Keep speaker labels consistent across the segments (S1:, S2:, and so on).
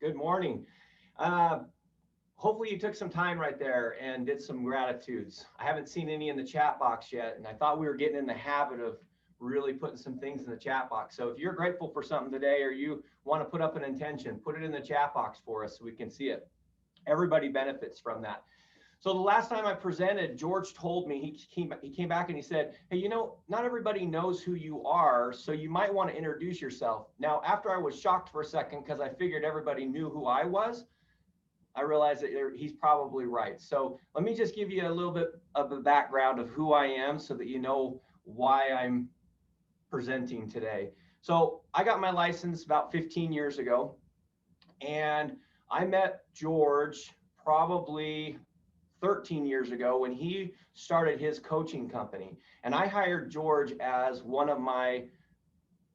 S1: Good morning. Uh, Hopefully you took some time right there and did some gratitudes. I haven't seen any in the chat box yet, and I thought we were getting in the habit of really putting some things in the chat box. So if you're grateful for something today or you want to put up an intention, put it in the chat box for us so we can see it. Everybody benefits from that. So the last time I presented, George told me, he came back and he said, hey, not everybody knows who you are, so you might want to introduce yourself. Now, after I was shocked for a second because I figured everybody knew who I was, I realized that he's probably right. So let me just give you a little bit of the background of who I am so that you know why I'm presenting today. So I got my license about 15 years ago, and I met George probably 13 years ago when he started his coaching company. And I hired George as one of my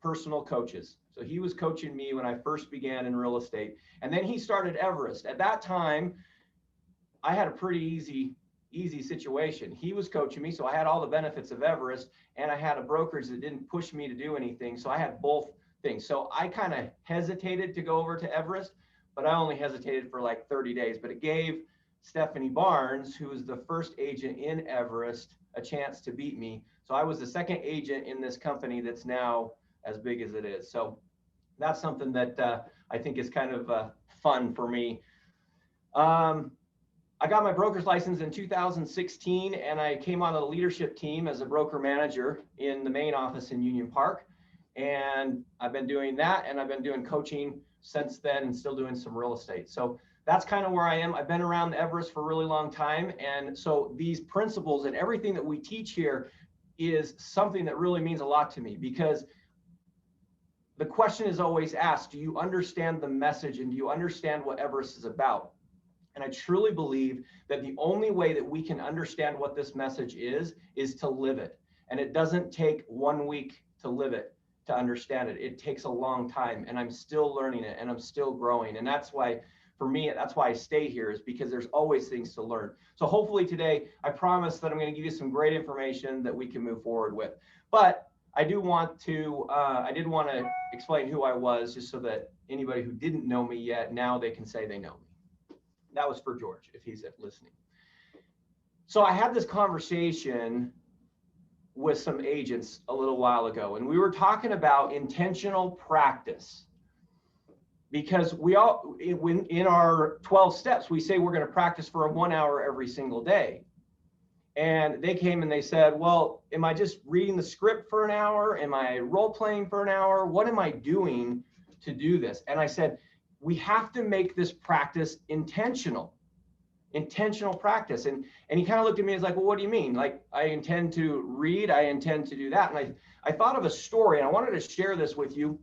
S1: personal coaches. So he was coaching me when I first began in real estate. And then he started Everest. At that time, I had a pretty easy situation. He was coaching me, so I had all the benefits of Everest, and I had a brokerage that didn't push me to do anything. So I had both things. So I kind of hesitated to go over to Everest, but I only hesitated for like 30 days. But it gave Stephanie Barnes, who was the first agent in Everest, a chance to beat me. So I was the second agent in this company that's now as big as it is. So that's something that I think is kind of fun for me. I got my broker's license in 2016, and I came on the leadership team as a broker manager in the main office in Union Park. And I've been doing that, and I've been doing coaching since then and still doing some real estate. So that's kind of where I am. I've been around Everest for a really long time. And so these principles and everything that we teach here is something that really means a lot to me, because the question is always asked, do you understand the message and do you understand what Everest is about? And I truly believe that the only way that we can understand what this message is to live it. And it doesn't take 1 week to live it, to understand it. It takes a long time, and I'm still learning it, and I'm still growing. And that's why, for me, that's why I stay here, is because there's always things to learn. So hopefully today, I promise that I'm going to give you some great information that we can move forward with. But I did want to explain who I was, just so that anybody who didn't know me yet, now they can say they know me. That was for George, if he's listening. So I had this conversation with some agents a little while ago, and we were talking about intentional practice. Because in our 12 steps, we say we're going to practice for 1 hour every single day. And they came and they said, well, am I just reading the script for an hour? Am I role playing for an hour? What am I doing to do this? And I said, we have to make this practice intentional practice. And he kind of looked at me and was like, well, what do you mean? Like, I intend to read, I intend to do that. And I thought of a story, and I wanted to share this with you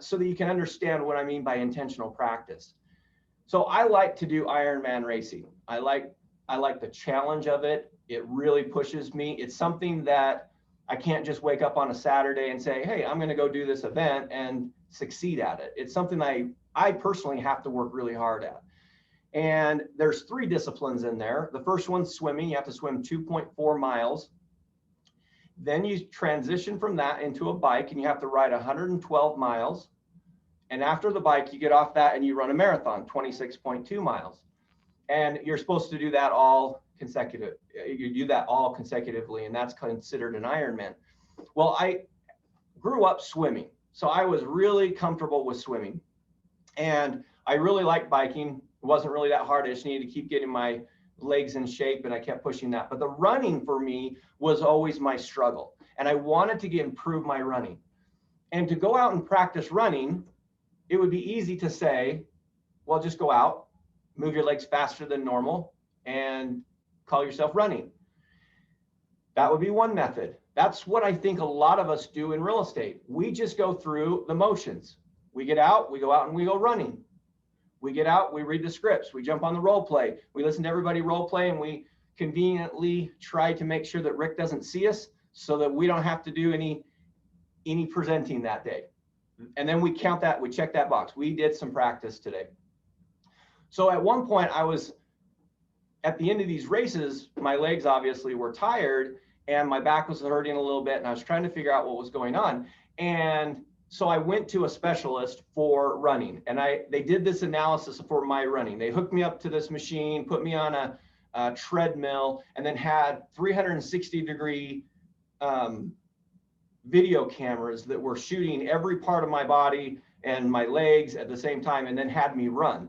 S1: so that you can understand what I mean by intentional practice. So I like to do Ironman racing. I like the challenge of it. It really pushes me. It's something that I can't just wake up on a Saturday and say, hey, I'm going to go do this event and succeed at it. It's something I personally have to work really hard at. And there's 3 disciplines in there. The first one's swimming. You have to swim 2.4 miles. Then you transition from that into a bike, and you have to ride 112 miles. And after the bike, you get off that and you run a marathon, 26.2 miles. And you're supposed to do that all consecutive. You do that all consecutively, and that's considered an Ironman. Well, I grew up swimming, so I was really comfortable with swimming. And I really liked biking. It wasn't really that hard. I just needed to keep getting my legs in shape, and I kept pushing that. But the running for me was always my struggle, and I wanted to improve my running. And to go out and practice running, it would be easy to say, well, just go out, move your legs faster than normal, and call yourself running. That would be one method. That's what I think a lot of us do in real estate. We just go through the motions. We get out, we go out and we go running. We get out, we read the scripts, we jump on the role play, we listen to everybody role play, and we conveniently try to make sure that Rick doesn't see us so that we don't have to do any presenting that day. And then we count that, we check that box. We did some practice today. So at one point I was at the end of these races, my legs obviously were tired and my back was hurting a little bit, and I was trying to figure out what was going on. And So I went to a specialist for running, and they did this analysis for my running. They hooked me up to this machine, put me on a treadmill, and then had 360-degree video cameras that were shooting every part of my body and my legs at the same time, and then had me run.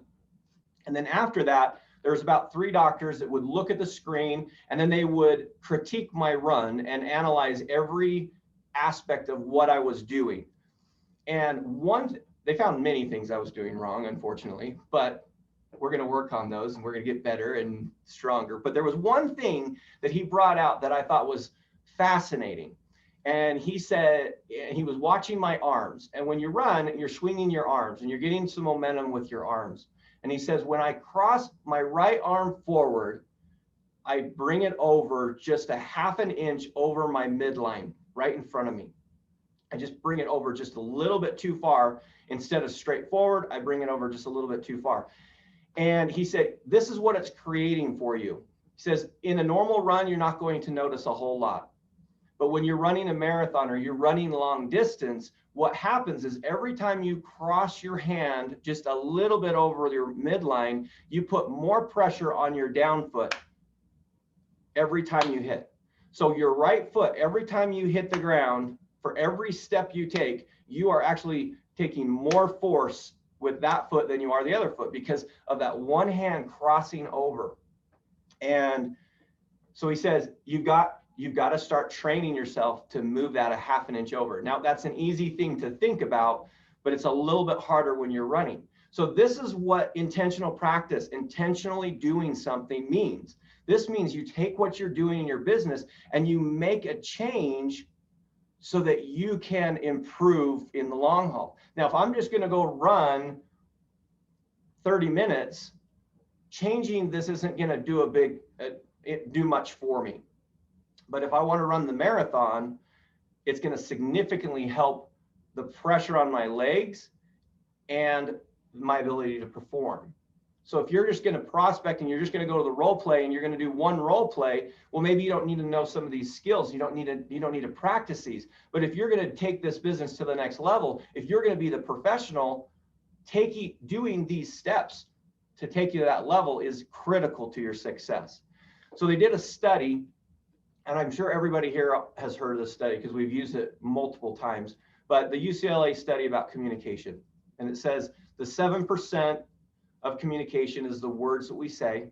S1: And then after that, there was about 3 doctors that would look at the screen, and then they would critique my run and analyze every aspect of what I was doing. And they found many things I was doing wrong, unfortunately, but we're going to work on those and we're going to get better and stronger. But there was one thing that he brought out that I thought was fascinating. And he said, he was watching my arms. And when you run, you're swinging your arms and you're getting some momentum with your arms. And he says, when I cross my right arm forward, I bring it over just a half an inch over my midline, right in front of me. I just bring it over just a little bit too far. Instead of straight forward, I bring it over just a little bit too far. And he said, this is what it's creating for you. He says, in a normal run, you're not going to notice a whole lot. But when you're running a marathon or you're running long distance, what happens is every time you cross your hand just a little bit over your midline, you put more pressure on your down foot every time you hit. So your right foot, every time you hit the ground, for every step you take, you are actually taking more force with that foot than you are the other foot because of that one hand crossing over. And so he says, you've got to start training yourself to move that a half an inch over. Now, that's an easy thing to think about, but it's a little bit harder when you're running. So this is what intentional practice, intentionally doing something means. This means you take what you're doing in your business and you make a change so that you can improve in the long haul. Now, if I'm just going to go run 30 minutes, changing this isn't going to do much for me. But if I want to run the marathon, it's going to significantly help the pressure on my legs and my ability to perform. So if you're just going to prospect and you're just going to go to the role play and you're going to do one role play, well, maybe you don't need to know some of these skills. You don't need to practice these. But if you're going to take this business to the next level, if you're going to be the professional, doing these steps to take you to that level is critical to your success. So they did a study, and I'm sure everybody here has heard of this study because we've used it multiple times, but the UCLA study about communication. And it says the 7% of communication is the words that we say,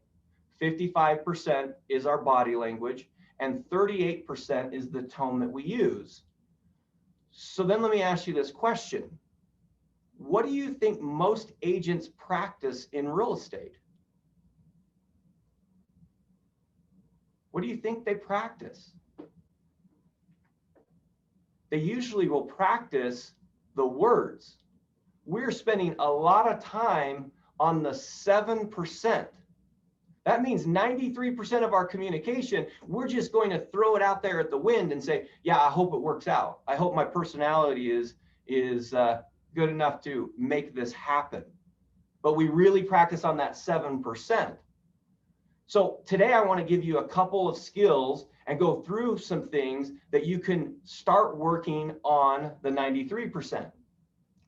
S1: 55% is our body language, and 38% is the tone that we use. So then let me ask you this question. What do you think most agents practice in real estate? What do you think they practice? They usually will practice the words. We're spending a lot of time on the 7%. That means 93% of our communication, we're just going to throw it out there at the wind and say, yeah, I hope it works out. I hope my personality is good enough to make this happen. But we really practice on that 7%. So today I want to give you a couple of skills and go through some things that you can start working on the 93%.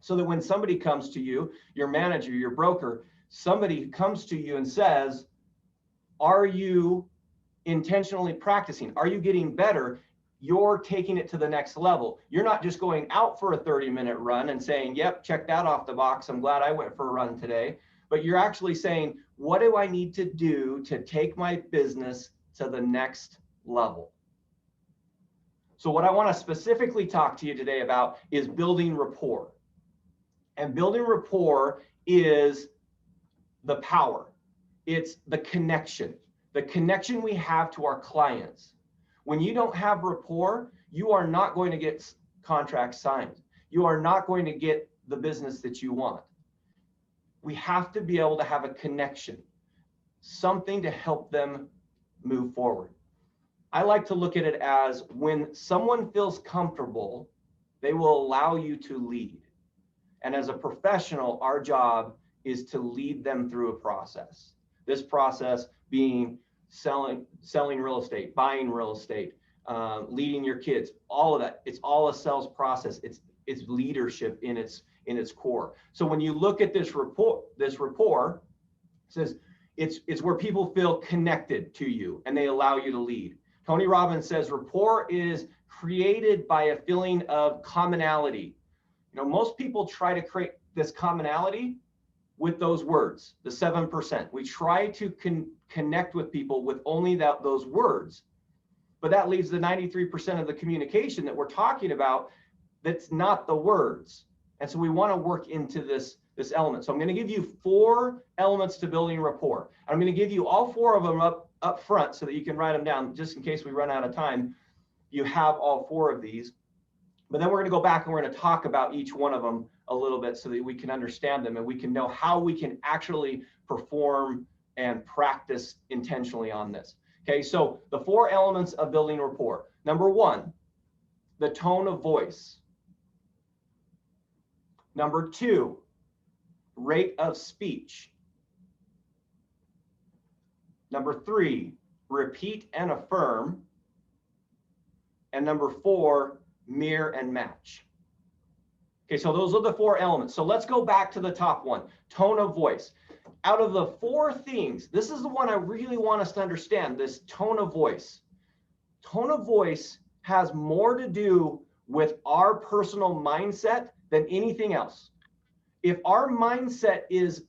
S1: So that when somebody comes to you, your manager, your broker, somebody comes to you and says, are you intentionally practicing? Are you getting better? You're taking it to the next level. You're not just going out for a 30-minute run and saying, yep, check that off the box. I'm glad I went for a run today. But you're actually saying, what do I need to do to take my business to the next level? So what I want to specifically talk to you today about is building rapport. And building rapport is the power. It's the connection we have to our clients. When you don't have rapport, you are not going to get contracts signed. You are not going to get the business that you want. We have to be able to have a connection, something to help them move forward. I like to look at it as when someone feels comfortable, they will allow you to lead. And as a professional, our job is to lead them through a process. This process being selling real estate, buying real estate, leading your kids, all of that. It's all a sales process. It's it's leadership in its core. So when you look at this rapport, it says it's where people feel connected to you and they allow you to lead. Tony Robbins says rapport is created by a feeling of commonality. You know, most people try to create this commonality with those words, the 7%. We try to connect with people with only those words, but that leaves the 93% of the communication that we're talking about that's not the words. And so we want to work into this element. So I'm going to give you 4 elements to building rapport. I'm going to give you all 4 of them up front so that you can write them down just in case we run out of time. You have all 4 of these, but then we're going to go back and we're going to talk about each one of them a little bit so that we can understand them and we can know how we can actually perform and practice intentionally on this. Okay, so the 4 elements of building rapport. Number 1, the tone of voice. Number 2, rate of speech. Number 3, repeat and affirm. And number 4, mirror and match. Okay, so those are the 4 elements. So let's go back to the top one, tone of voice. Out of the 4 things, this is the one I really want us to understand, this tone of voice. Tone of voice has more to do with our personal mindset than anything else. If our mindset is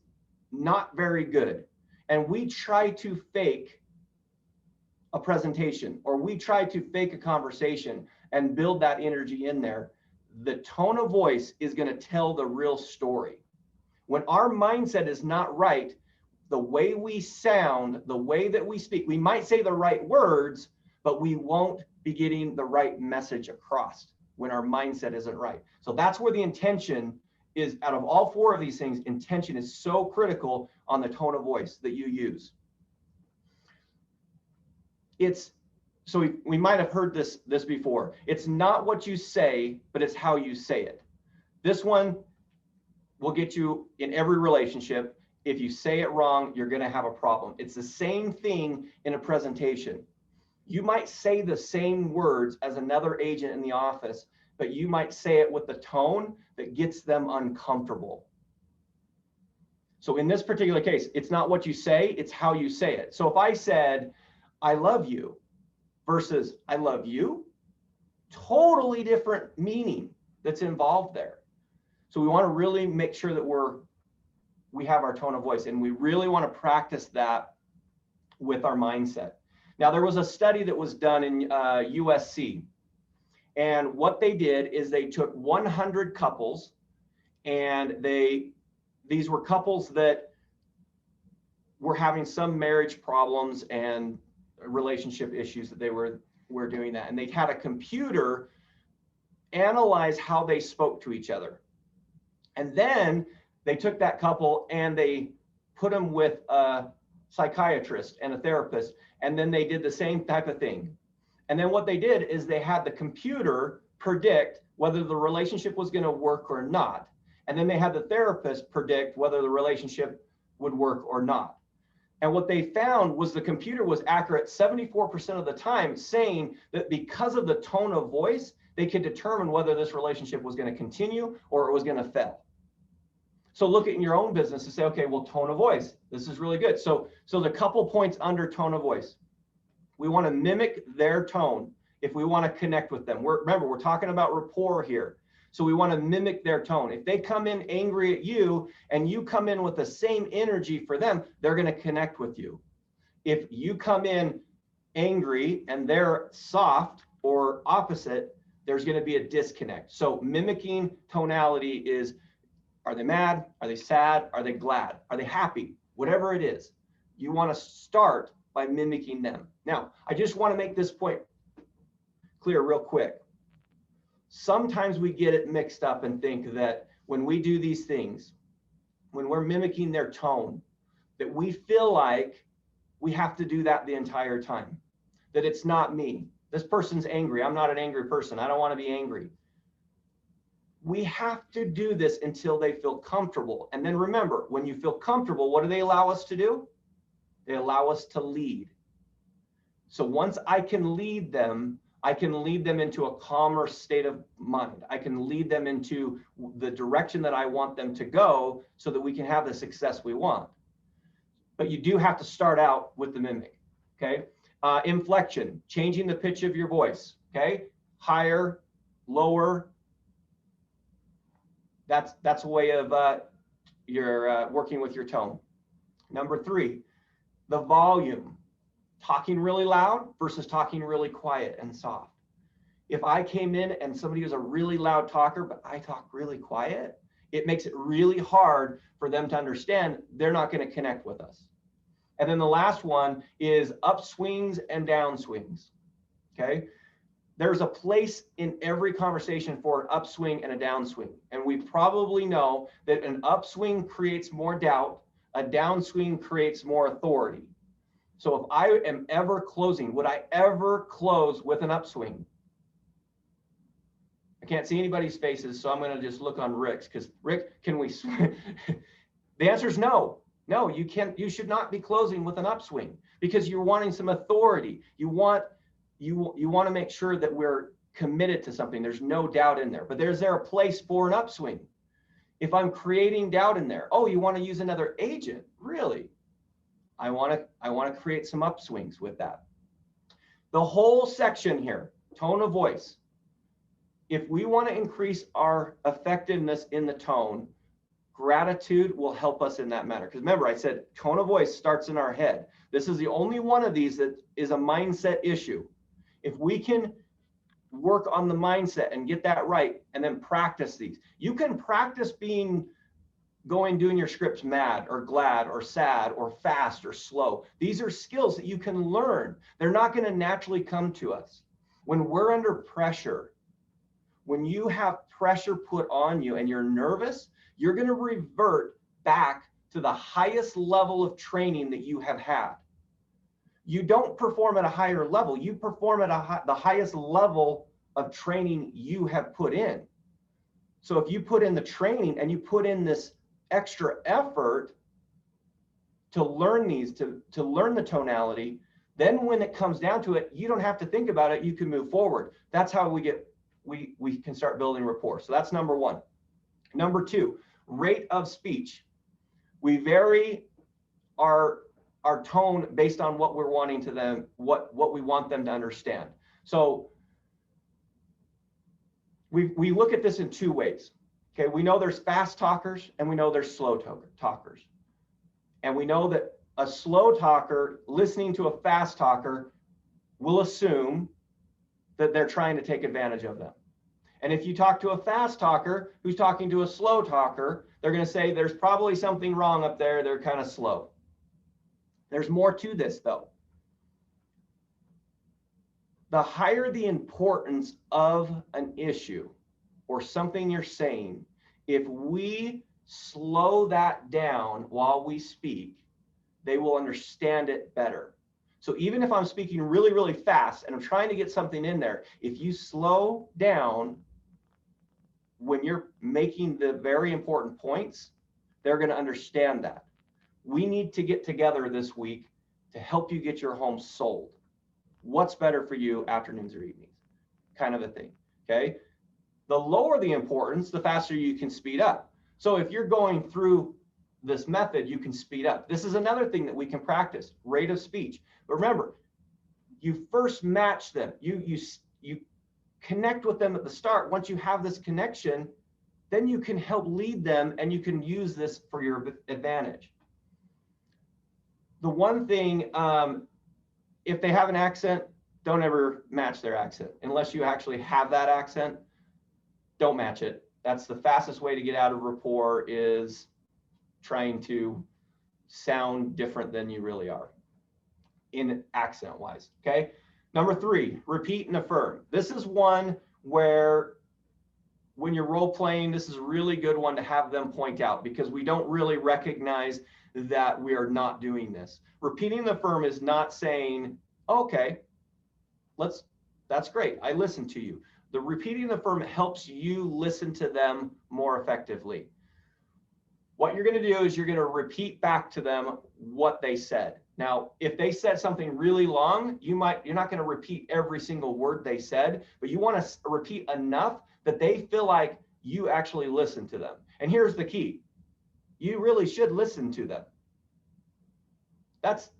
S1: not very good and we try to fake a presentation or we try to fake a conversation and build that energy in there, the tone of voice is going to tell the real story. When our mindset is not right, the way we sound, the way that we speak, we might say the right words, but we won't be getting the right message across when our mindset isn't right. So that's where the intention is. Out of all 4 of these things, intention is so critical on the tone of voice that you use. So we might have heard this before. It's not what you say, but it's how you say it. This one will get you in every relationship. If you say it wrong, you're going to have a problem. It's the same thing in a presentation. You might say the same words as another agent in the office, but you might say it with the tone that gets them uncomfortable. So in this particular case, it's not what you say, it's how you say it. So if I said, I love you versus I love you, totally different meaning that's involved there. So we want to really make sure that we have our tone of voice, and we really want to practice that with our mindset. Now, there was a study that was done in USC, and what they did is they took 100 couples, and these were couples that were having some marriage problems and relationship issues that they were doing that. And they had a computer analyze how they spoke to each other. And then they took that couple and they put them with a psychiatrist and a therapist. And then they did the same type of thing. And then what they did is they had the computer predict whether the relationship was going to work or not. And then they had the therapist predict whether the relationship would work or not. And what they found was the computer was accurate 74% of the time, saying that because of the tone of voice, they could determine whether this relationship was going to continue or it was going to fail. So look at your own business and say, okay, well, tone of voice, this is really good. So the couple points under tone of voice, we want to mimic their tone if we want to connect with them. Remember, we're talking about rapport here. So we want to mimic their tone. If they come in angry at you and you come in with the same energy for them, they're going to connect with you. If you come in angry and they're soft or opposite, there's going to be a disconnect. So mimicking tonality is, are they mad? Are they sad? Are they glad? Are they happy? Whatever it is, you want to start by mimicking them. Now, I just want to make this point clear real quick. Sometimes we get it mixed up and think that when we do these things, when we're mimicking their tone, that we feel like we have to do that the entire time, that it's not me. This person's angry. I'm not an angry person. I don't want to be angry. We have to do this until they feel comfortable. And then remember, when you feel comfortable, what do they allow us to do? They allow us to lead. So once I can lead them, I can lead them into a calmer state of mind. I can lead them into the direction that I want them to go so that we can have the success we want. But you do have to start out with the mimic, okay? Inflection, changing the pitch of your voice, okay? Higher, lower. That's a way of you're working with your tone. Number 3, the volume. Talking really loud versus talking really quiet and soft. If I came in and somebody was a really loud talker, but I talk really quiet, it makes it really hard for them to understand. They're not going to connect with us. And then the last one is upswings and downswings. Okay. There's a place in every conversation for an upswing and a downswing. And we probably know that an upswing creates more doubt, a downswing creates more authority. So if I am ever closing, would I ever close with an upswing? I can't see anybody's faces, so I'm going to just look on Rick's, because Rick, can we? The answer is no. No, you can't. You should not be closing with an upswing, because you're wanting some authority. You want to make sure that we're committed to something. There's no doubt in there. But is there a place for an upswing? If I'm creating doubt in there, oh, you want to use another agent? Really? I want to create some upswings with that. The whole section here, tone of voice. If we want to increase our effectiveness in the tone, gratitude will help us in that matter. Because remember, I said tone of voice starts in our head. This is the only one of these that is a mindset issue. If we can work on the mindset and get that right, and then practice these. You can practice doing your scripts mad or glad or sad or fast or slow. These are skills that you can learn. They're not going to naturally come to us. When we're under pressure, when you have pressure put on you and you're nervous, you're going to revert back to the highest level of training that you have had. You don't perform at a higher level. You perform at the highest level of training you have put in. So if you put in the training and you put in this extra effort to learn these, to learn the tonality, then when it comes down to it, you don't have to think about it. You can move forward. That's how we can start building rapport. So that's number 1. Number 2, rate of speech. We vary our tone based on what we're wanting to them, what we want them to understand. So we look at this in 2 ways. Okay, we know there's fast talkers and we know there's slow talkers. And we know that a slow talker listening to a fast talker will assume that they're trying to take advantage of them. And if you talk to a fast talker who's talking to a slow talker, they're going to say there's probably something wrong up there. They're kind of slow. There's more to this, though. The higher the importance of an issue or something you're saying, if we slow that down while we speak, they will understand it better. So even if I'm speaking really, really fast and I'm trying to get something in there, if you slow down when you're making the very important points, they're going to understand that. We need to get together this week to help you get your home sold. What's better for you, afternoons or evenings? Kind of a thing, okay? The lower the importance, the faster you can speed up. So if you're going through this method, you can speed up. This is another thing that we can practice, rate of speech. But remember, you first match them. You connect with them at the start. Once you have this connection, then you can help lead them and you can use this for your advantage. The one thing, if they have an accent, don't ever match their accent. Unless you actually have that accent, don't match it. That's the fastest way to get out of rapport, is trying to sound different than you really are in accent wise. Okay. Number 3, repeat and affirm. This is one where when you're role playing, this is a really good one to have them point out, because we don't really recognize that we are not doing this. Repeating the affirm is not saying, okay, that's great, I listened to you. The repeating the affirm helps you listen to them more effectively. What you're going to do is you're going to repeat back to them what they said. Now, if they said something really long, you're not going to repeat every single word they said, but you want to repeat enough that they feel like you actually listened to them. And here's the key. You really should listen to them. That's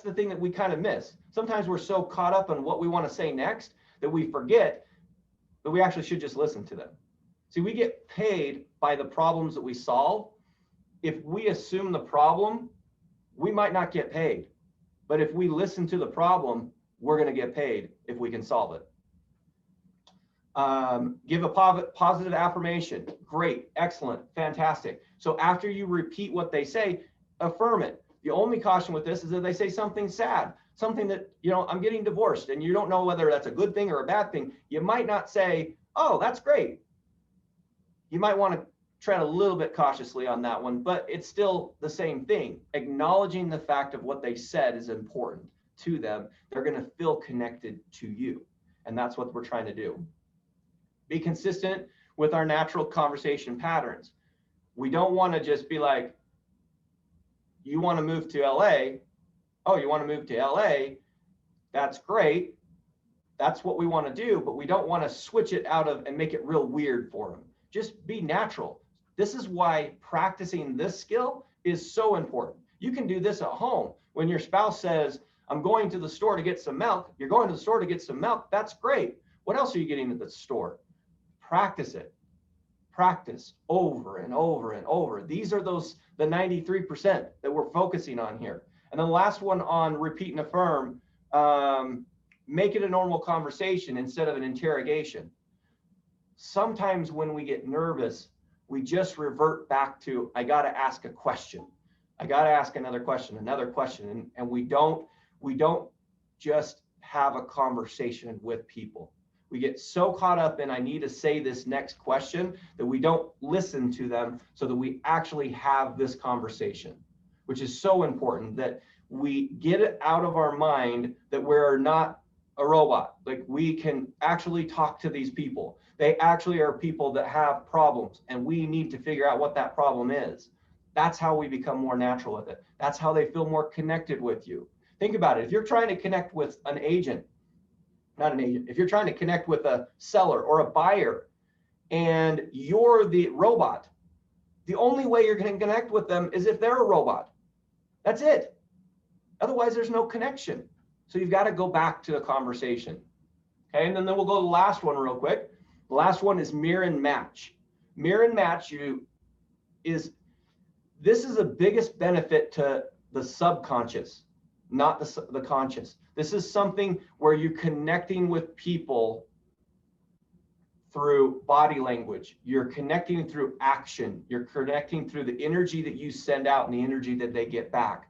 S1: the thing that we kind of miss. Sometimes we're so caught up on what we want to say next that we forget that we actually should just listen to them. See, we get paid by the problems that we solve. If we assume the problem, we might not get paid. But if we listen to the problem, we're going to get paid if we can solve it. Give a positive affirmation. Great, excellent, fantastic. So after you repeat what they say, affirm it. The only caution with this is that they say something sad, something that, I'm getting divorced, and you don't know whether that's a good thing or a bad thing. You might not say, oh, that's great. You might want to tread a little bit cautiously on that one, but it's still the same thing. Acknowledging the fact of what they said is important to them. They're going to feel connected to you. And that's what we're trying to do. Be consistent with our natural conversation patterns. We don't want to just be like, you want to move to LA? Oh, you want to move to LA? That's great. That's what we want to do, but we don't want to switch it out of and make it real weird for them. Just be natural. This is why practicing this skill is so important. You can do this at home. When your spouse says, I'm going to the store to get some milk, you're going to the store to get some milk. That's great. What else are you getting at the store? Practice it. Practice over and over and over. These are the 93% that we're focusing on here. And the last one on repeat and affirm, make it a normal conversation instead of an interrogation. Sometimes when we get nervous, we just revert back to, I got to ask a question. I got to ask another question. And we don't just have a conversation with people. We get so caught up in, I need to say this next question, that we don't listen to them so that we actually have this conversation, which is so important, that we get it out of our mind that we're not a robot. Like, we can actually talk to these people. They actually are people that have problems, and we need to figure out what that problem is. That's how we become more natural with it. That's how they feel more connected with you. Think about it. If you're trying to connect with an agent, if you're trying to connect with a seller or a buyer and you're the robot, the only way you're going to connect with them is if they're a robot. That's it. Otherwise, there's no connection. So you've got to go back to the conversation. Okay, and then we'll go to the last one real quick. The last one is mirror and match. Mirror and match this is the biggest benefit to the subconscious, not the conscious. This is something where you're connecting with people through body language. You're connecting through action. You're connecting through the energy that you send out and the energy that they get back.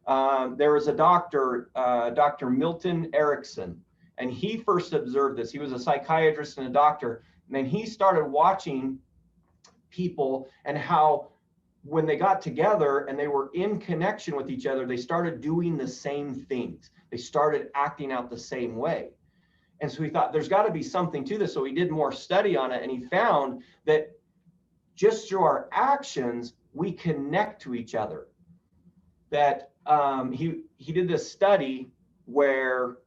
S1: There was a doctor, Dr. Milton Erickson, and he first observed this. He was a psychiatrist and a doctor, and he started watching people and how when they got together and they were in connection with each other, they started doing the same things. They started acting out the same way. And so he thought there's got to be something to this. So he did more study on it, and he found that just through our actions, we connect to each other. That he did this study where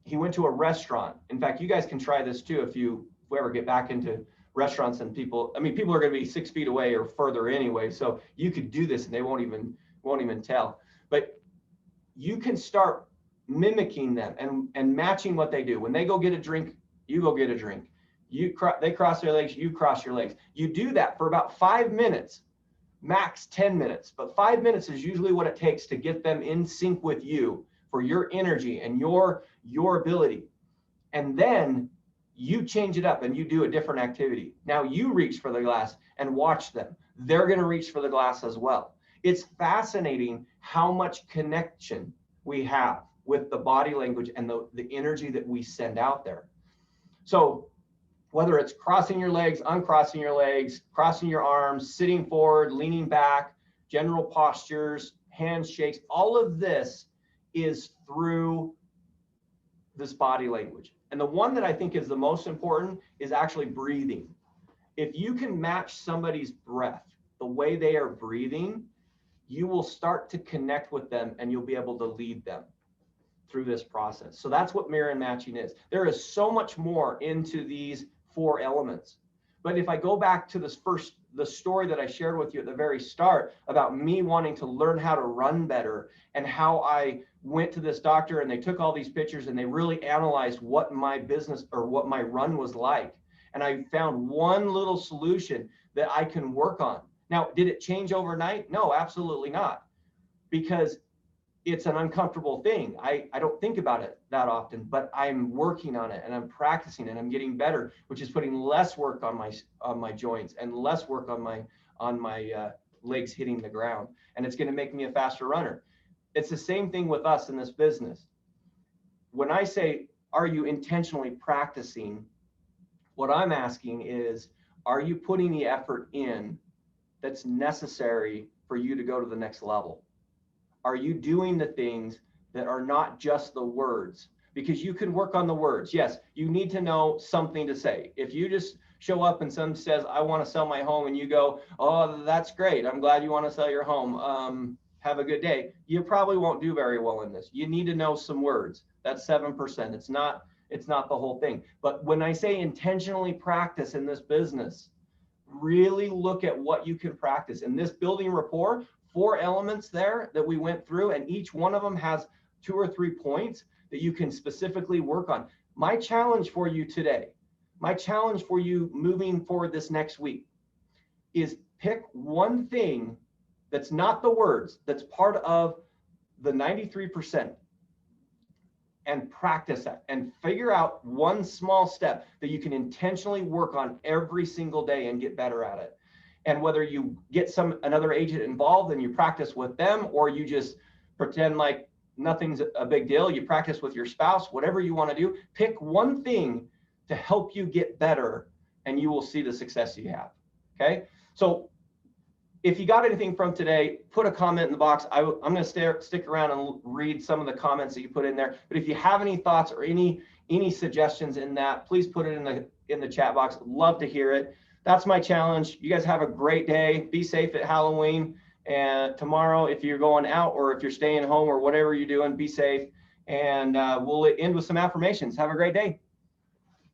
S1: he went to a restaurant. In fact, you guys can try this too if we ever get back into restaurants and people are going to be 6 feet away or further anyway. So you could do this and they won't even tell. But you can start mimicking them and matching what they do. When they go get a drink, you go get a drink. They cross their legs, you cross your legs. You do that for about 5 minutes, max 10 minutes. But 5 minutes is usually what it takes to get them in sync with you for your energy and your ability. And then you change it up and you do a different activity. Now you reach for the glass and watch them. They're going to reach for the glass as well. It's fascinating how much connection we have with the body language and the energy that we send out there. So whether it's crossing your legs, uncrossing your legs, crossing your arms, sitting forward, leaning back, general postures, handshakes, all of this is through this body language. And the one that I think is the most important is actually breathing. If you can match somebody's breath, the way they are breathing, you will start to connect with them and you'll be able to lead them through this process. So that's what mirror and matching is. There is so much more into these 4 elements. But if I go back to the story that I shared with you at the very start about me wanting to learn how to run better, and how I went to this doctor and they took all these pictures and they really analyzed what my business or what my run was like. And I found one little solution that I can work on. Now, did it change overnight? No, absolutely not. Because it's an uncomfortable thing. I don't think about it that often, but I'm working on it and I'm practicing and I'm getting better, which is putting less work on my joints and less work on my legs hitting the ground. And it's going to make me a faster runner. It's the same thing with us in this business. When I say, are you intentionally practicing? What I'm asking is, are you putting the effort in that's necessary for you to go to the next level? Are you doing the things that are not just the words? Because you can work on the words. Yes, you need to know something to say. If you just show up and someone says, I want to sell my home, and you go, oh, that's great, I'm glad you want to sell your home. Have a good day. You probably won't do very well in this. You need to know some words. That's 7%. It's not the whole thing. But when I say intentionally practice in this business, really look at what you can practice. In this building rapport, 4 elements there that we went through, and each one of them has 2 or 3 points that you can specifically work on. My challenge for you today, my challenge for you moving forward this next week, is pick one thing that's not the words, that's part of the 93%, and practice that and figure out one small step that you can intentionally work on every single day and get better at it. And whether you get another agent involved and you practice with them, or you just pretend like nothing's a big deal, you practice with your spouse, whatever you want to do, pick one thing to help you get better and you will see the success you have. Okay. So if you got anything from today, put a comment in the box. I'm going to stick around and read some of the comments that you put in there. But if you have any thoughts or any suggestions in that, please put it in the chat box. Love to hear it. That's my challenge. You guys have a great day. Be safe at Halloween. And tomorrow, if you're going out or if you're staying home or whatever you're doing, be safe. And we'll end with some affirmations. Have a great day.